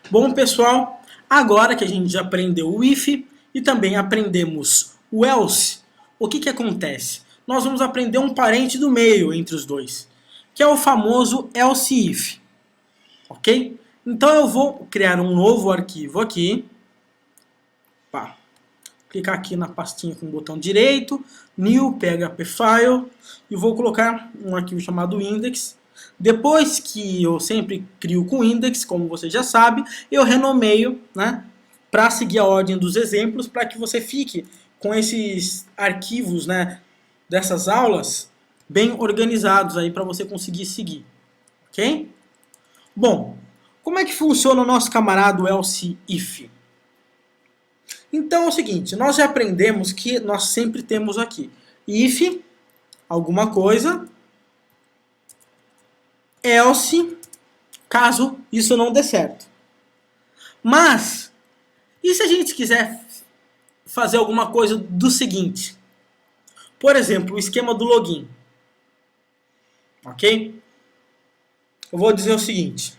Bom, pessoal, agora que a gente já aprendeu o if e também aprendemos o else, o que acontece? Nós vamos aprender um parente do meio entre os dois, que é o famoso else if, ok? Então eu vou criar um novo arquivo aqui, pá, clicar aqui na pastinha com o botão direito, new php file, e vou colocar um arquivo chamado index. Depois que eu sempre crio com index, como você já sabe, eu renomeio, né, para seguir a ordem dos exemplos, para que você fique com esses arquivos, né, dessas aulas bem organizados aí para você conseguir seguir, ok? Bom, como é que funciona o nosso camarada else if? Então é o seguinte, nós já aprendemos que nós sempre temos aqui if alguma coisa, else, caso isso não dê certo. Mas, e se a gente quiser fazer alguma coisa do seguinte? Por exemplo, o esquema do login. Ok? Eu vou dizer o seguinte.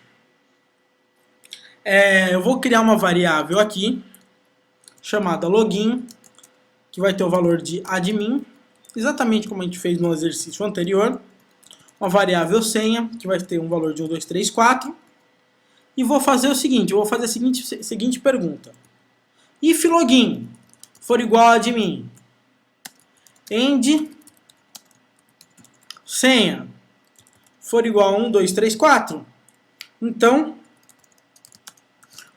Eu vou criar uma variável aqui, chamada login, que vai ter o valor de admin, exatamente como a gente fez no exercício anterior. Uma variável senha, que vai ter um valor de 1, 2, 3, 4. E vou fazer o seguinte, eu vou fazer a seguinte pergunta. If login for igual a admin, end senha for igual a 1, 2, 3, 4, então,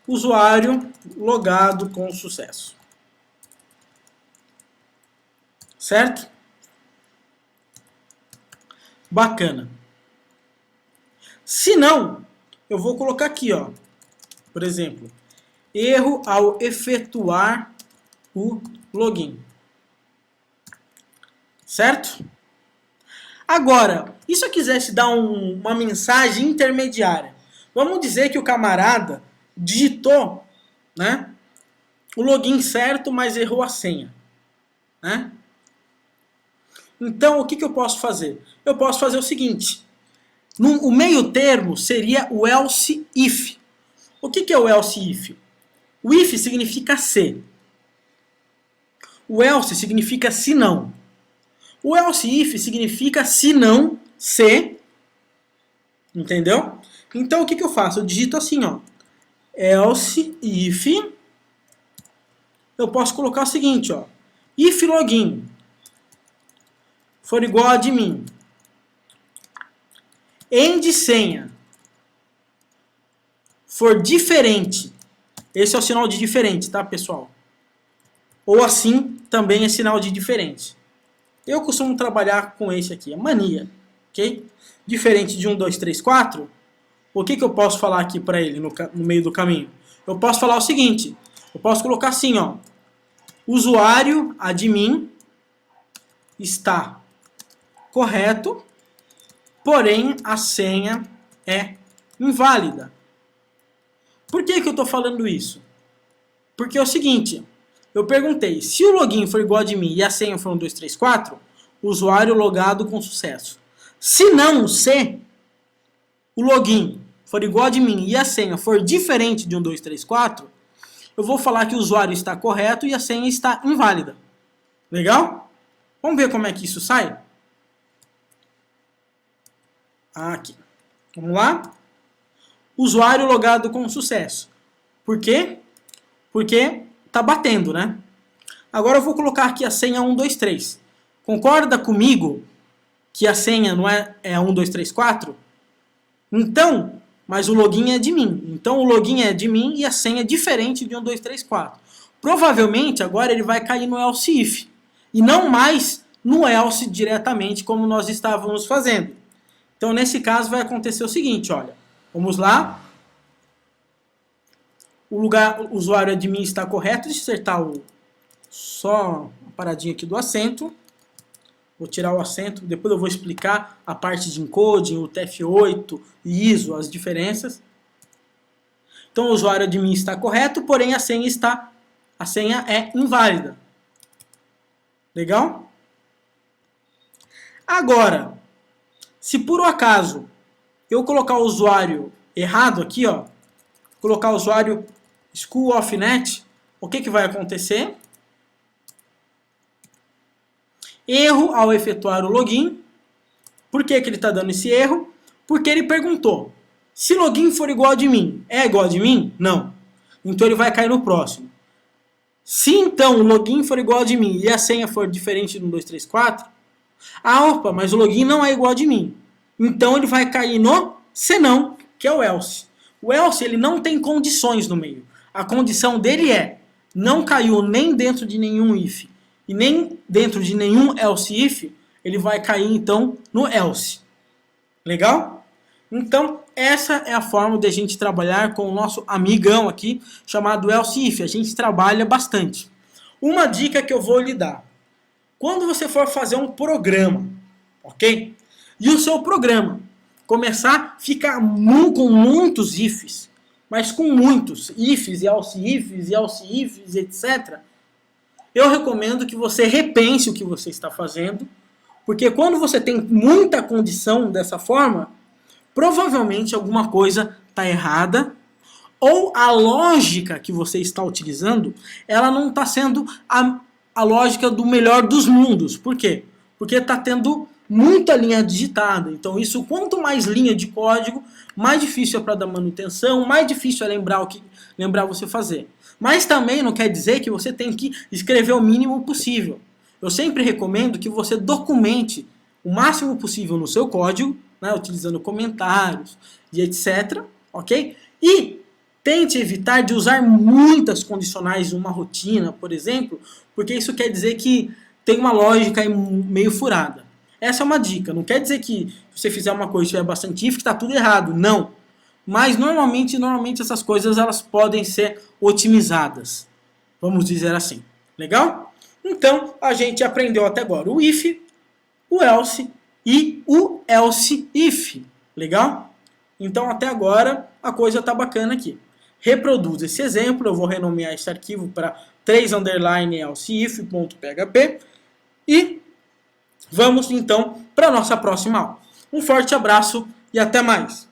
usuário logado com sucesso. Certo? Bacana. Se não, eu vou colocar aqui, ó, por exemplo, erro ao efetuar o login. Certo? Agora, e se eu quisesse dar uma mensagem intermediária? Vamos dizer que o camarada digitou, né, o login certo, mas errou a senha. Né? Então, o que eu posso fazer? Eu posso fazer o seguinte. O meio termo seria o else if. O que é o else if? O if significa se. O else significa se não. O else if significa se não, se. Entendeu? Então o que eu faço? Eu digito assim, ó. Else if. Eu posso colocar o seguinte, ó. If login for igual a admin. End senha for diferente. Esse é o sinal de diferente, tá, pessoal? Ou assim também é sinal de diferente. Eu costumo trabalhar com esse aqui, é mania, ok? Diferente de 1, 2, 3, 4, o que eu posso falar aqui para ele no meio do caminho? Eu posso falar o seguinte, eu posso colocar assim, ó, usuário admin está correto, porém a senha é inválida. Por que eu estou falando isso? Porque é o seguinte, eu perguntei, se o login for igual a admin e a senha for 1, 2, 3, 4, usuário logado com sucesso. Se não, se o login for igual a admin e a senha for diferente de 1, 2, 3, 4, eu vou falar que o usuário está correto e a senha está inválida. Legal? Vamos ver como é que isso sai? Aqui. Vamos lá? Usuário logado com sucesso. Por quê? Porque tá batendo, né? Agora eu vou colocar aqui a senha 1, 2, 3. Concorda comigo que a senha não é 1, 2, 3, 4? Então, mas o login é de mim. Então o login é de mim e a senha é diferente de 1, 2, 3, 4. Provavelmente agora ele vai cair no else if. E não mais no else diretamente como nós estávamos fazendo. Então nesse caso vai acontecer o seguinte, olha. Vamos lá. O usuário admin está correto. Deixa eu acertar só a paradinha aqui do acento. Vou tirar o acento, depois eu vou explicar a parte de encoding, o TF8 e ISO, as diferenças. Então o usuário admin está correto, porém a senha é inválida. Legal? Agora, se por um acaso eu colocar o usuário errado aqui, ó, colocar o usuário school_of_net, o que vai acontecer? Erro ao efetuar o login. Por que ele está dando esse erro? Porque ele perguntou, se login for igual de mim, é igual de mim? Não. Então ele vai cair no próximo. Se então o login for igual de mim e a senha for diferente do 1, 2, 3, 4, opa, mas o login não é igual de mim. Então ele vai cair no senão, que é o else. O else ele não tem condições no meio. A condição dele é, não caiu nem dentro de nenhum if e nem dentro de nenhum else if, ele vai cair então no else. Legal? Então, essa é a forma de a gente trabalhar com o nosso amigão aqui, chamado else if. A gente trabalha bastante. Uma dica que eu vou lhe dar. Quando você for fazer um programa, ok? E o seu programa começar a ficar com muitos ifs, mas com muitos ifs, e else ifs, etc., eu recomendo que você repense o que você está fazendo, porque quando você tem muita condição dessa forma, provavelmente alguma coisa está errada, ou a lógica que você está utilizando, ela não está sendo a lógica do melhor dos mundos. Por quê? Porque está tendo muita linha digitada. Então isso, quanto mais linha de código, mais difícil é para dar manutenção, mais difícil é lembrar você fazer. Mas também não quer dizer que você tem que escrever o mínimo possível. Eu sempre recomendo que você documente o máximo possível no seu código, né, utilizando comentários e etc. Ok? E tente evitar de usar muitas condicionais em uma rotina, por exemplo, porque isso quer dizer que tem uma lógica meio furada. Essa é uma dica. Não quer dizer que se você fizer uma coisa e tiver bastante if, que está tudo errado. Não. Mas normalmente essas coisas elas podem ser otimizadas. Vamos dizer assim. Legal? Então, a gente aprendeu até agora o if, o else e o else if. Legal? Então, até agora, a coisa está bacana aqui. Reproduz esse exemplo. Eu vou renomear esse arquivo para 3_elseif.php e vamos, então, para a nossa próxima aula. Um forte abraço e até mais!